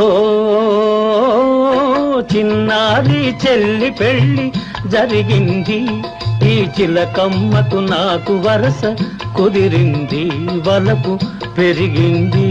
ఓ చిన్నారి చెల్లి పెళ్ళి జరిగింది, ఈ చిలకమ్మకు నాకు వరస కుదిరింది, వలపు పెరిగింది.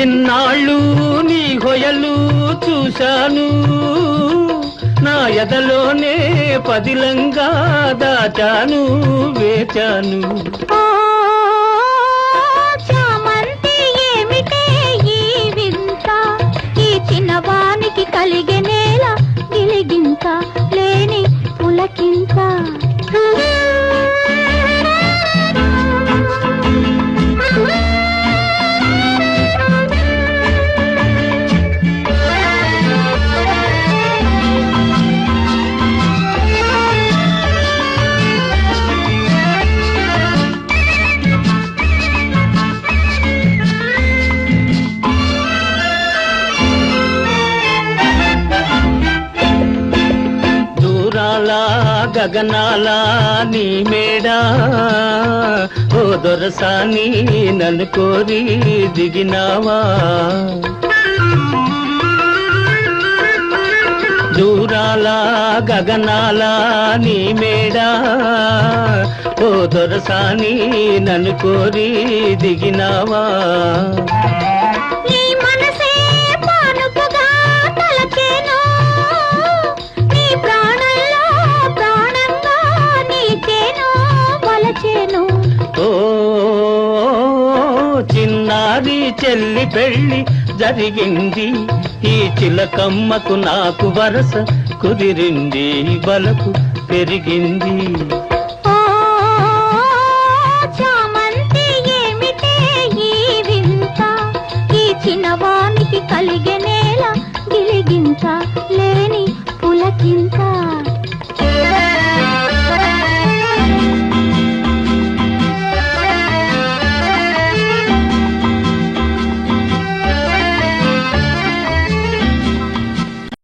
ఇన్నాళ్ళు నీ హొయలు చూశాను, నా ఎదలోనే పదిలంగా దాచాను, వేచాను. చామంతి ఏమిటే ఈ వింత, ఈ చిన్నవానికి కలిగే నేల గిలిగింత, లేని పులకింత. గగనాల నీ మేడా, ఓ దొరసాని నన్ను కోరి దిగినావా, దూరాల గగనాల నీ మేడా, ఓ దొరసాని నన్ను కోరి దిగినావా. ఓ చిన్నారి చెల్లి పెళ్ళి జరిగింది, ఈ చిలకమ్మకు నాకు వరస కుదిరింది, బలకు పెరిగింది. చామంతి ఏమిటే ఈ వింత, ఈ చిన్నవానికి కలిగే నేల గిలిగింత, లేని పులకింత.